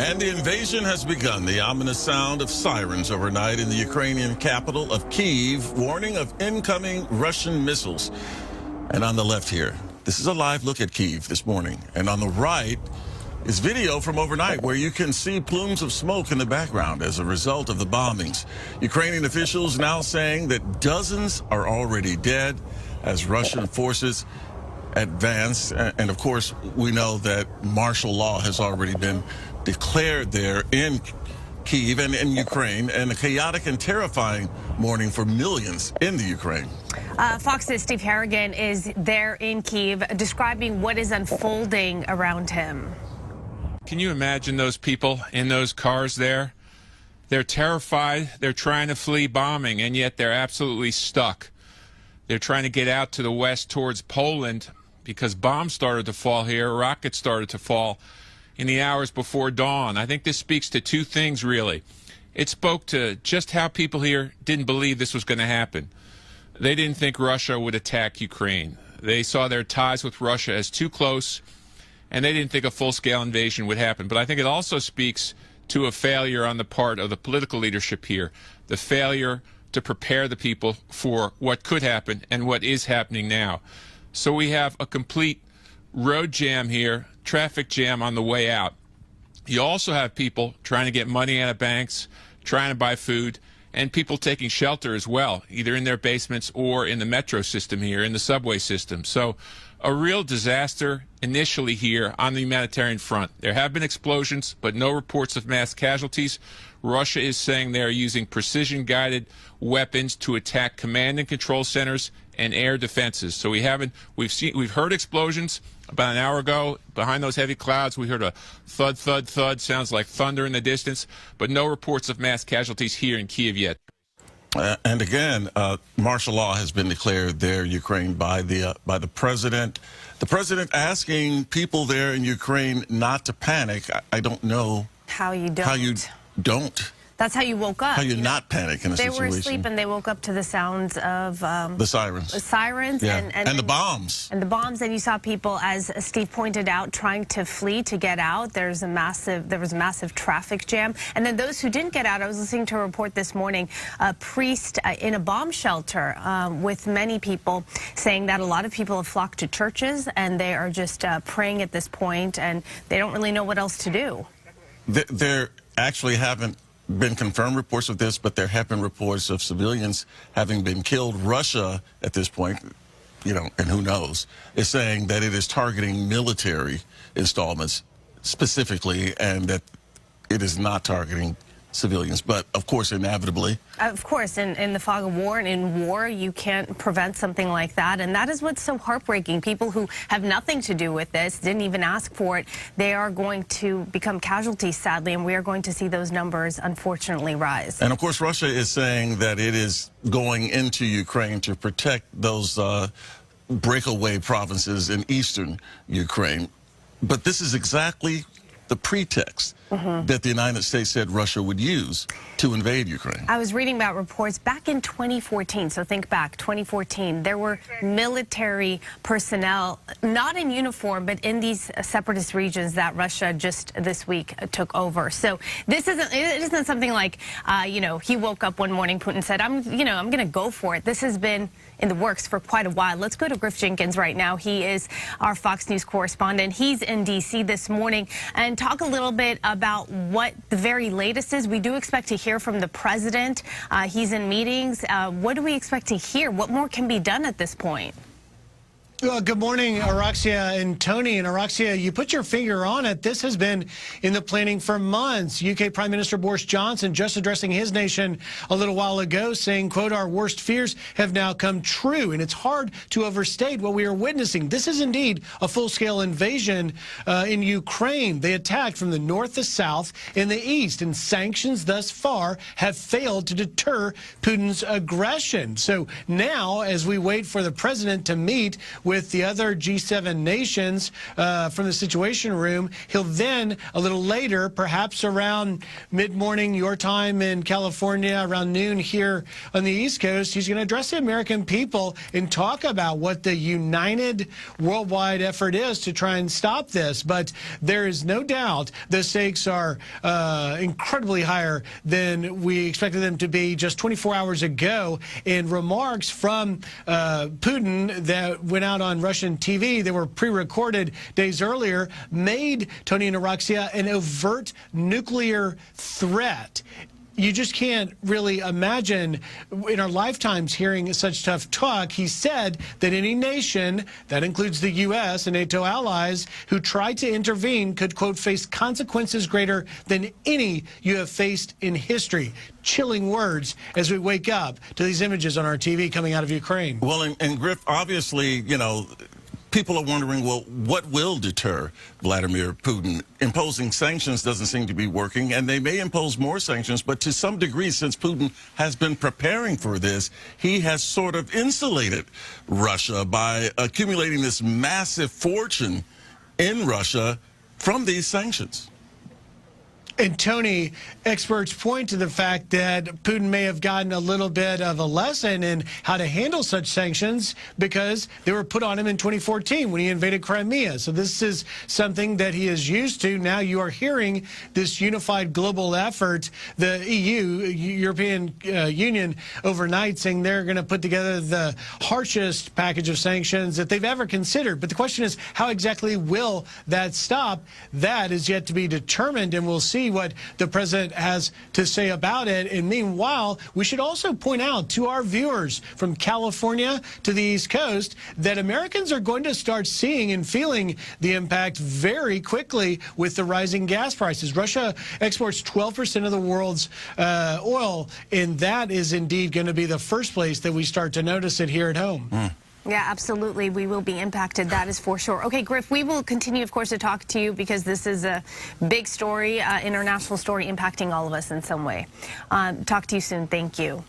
And the invasion has begun. The ominous sound of sirens overnight in the Ukrainian capital of Kyiv, warning of incoming Russian missiles. And on the left here, this is a live look at Kyiv this morning. And on the right is video from overnight where you can see plumes of smoke in the background as a result of the bombings. Ukrainian officials now saying that dozens are already dead as Russian forces advance. And of course, we know that martial law has already been declared there in Kyiv and in Ukraine, and a chaotic and terrifying morning for millions in the Ukraine. Fox's Steve Harrigan is there in Kyiv describing what is unfolding around him. Can you imagine those people in those cars there? They're terrified. They're trying to flee bombing, and yet they're absolutely stuck. They're trying to get out to the west towards Poland because bombs started to fall here, rockets started to fall in the hours before dawn. I think this speaks to two things, really. It spoke to just how people here didn't believe this was going to happen. They didn't think Russia would attack Ukraine. They saw their ties with Russia as too close, and they didn't think a full-scale invasion would happen. But I think it also speaks to a failure on the part of the political leadership here, the failure to prepare the people for what could happen and what is happening now. So we have a complete road jam here, traffic jam on the way out. You also have people trying to get money out of banks, trying to buy food, and people taking shelter as well, either in their basements or in the metro system here, in the subway system. So a real disaster initially here on the humanitarian front. There have been explosions, but no reports of mass casualties. Russia is saying they're using precision-guided weapons to attack command and control centers and air defenses. So we've heard explosions. About an hour ago, behind those heavy clouds, we heard a thud, thud, thud. Sounds like thunder in the distance, but no reports of mass casualties here in Kyiv yet. And again, martial law has been declared there in Ukraine by the president. The president asking people there in Ukraine not to panic. I don't know how you don't. That's how you woke up. How you not panic in a situation. They were asleep and they woke up to the sounds of the sirens. The sirens, yeah. and the bombs. And the bombs, and you saw people, as Steve pointed out, trying to flee to get out. There was a massive traffic jam. And then those who didn't get out, I was listening to a report this morning, a priest in a bomb shelter with many people saying that a lot of people have flocked to churches and they are just praying at this point, and they don't really know what else to do. There actually haven't been confirmed reports of this, but there have been reports of civilians having been killed. Russia, at this point, and who knows, is saying that it is targeting military installments specifically, and that it is not targeting civilians. But of course, inevitably, of course, in the fog of war and in war, you can't prevent something like that. And that is what's so heartbreaking. People who have nothing to do with this, didn't even ask for it, they are going to become casualties, sadly, and we are going to see those numbers unfortunately rise. And of course, Russia is saying that it is going into Ukraine to protect those breakaway provinces in eastern Ukraine. But this is exactly the pretext that the United States said Russia would use to invade Ukraine. I was reading about reports back in 2014, so think back, 2014, there were military personnel, not in uniform, but in these separatist regions that Russia just this week took over. So it isn't something like, he woke up one morning, Putin said, I'm going to go for it. This has been in the works for quite a while. Let's go to Griff Jenkins right now. He is our Fox News correspondent. He's in D.C. this morning, and talk a little bit about what the very latest is. We do expect to hear from the president. He's in meetings. What do we expect to hear? What more can be done at this point? Good morning, Araxia and Tony. And Araxia, you put your finger on it. This has been in the planning for months. UK Prime Minister Boris Johnson just addressing his nation a little while ago, saying, quote, "Our worst fears have now come true." And it's hard to overstate what we are witnessing. This is indeed a full-scale invasion in Ukraine. They attacked from the north, the south, and the east. And sanctions thus far have failed to deter Putin's aggression. So now, as we wait for the president to meet with with the other G7 nations from the Situation Room. He'll then, a little later, perhaps around mid-morning your time in California, around noon here on the East Coast, he's going to address the American people and talk about what the united worldwide effort is to try and stop this. But there is no doubt the stakes are incredibly higher than we expected them to be just 24 hours ago. And remarks from Putin that went out on Russian TV, they were pre-recorded days earlier, made, Tony and Araxia, an overt nuclear threat. You just can't really imagine in our lifetimes hearing such tough talk. He said that any nation, that includes the U.S. and NATO allies, who try to intervene could, quote, face consequences greater than any you have faced in history. Chilling words as we wake up to these images on our TV coming out of Ukraine. Well, and Griff, obviously, you know, people are wondering, well, what will deter Vladimir Putin? Imposing sanctions doesn't seem to be working, and they may impose more sanctions, but to some degree, since Putin has been preparing for this, he has sort of insulated Russia by accumulating this massive fortune in Russia from these sanctions. And Tony, experts point to the fact that Putin may have gotten a little bit of a lesson in how to handle such sanctions because they were put on him in 2014 when he invaded Crimea. So this is something that he is used to. Now you are hearing this unified global effort, the EU, European Union, overnight saying they're going to put together the harshest package of sanctions that they've ever considered. But the question is, how exactly will that stop? That is yet to be determined, and we'll see what the president has to say about it. And meanwhile, we should also point out to our viewers from California to the East Coast that Americans are going to start seeing and feeling the impact very quickly with the rising gas prices. Russia exports 12% of the world's oil, and that is indeed going to be the first place that we start to notice it here at home. Yeah, absolutely. We will be impacted. That is for sure. Okay, Griff, we will continue, of course, to talk to you because this is a big story, international story impacting all of us in some way. Talk to you soon. Thank you.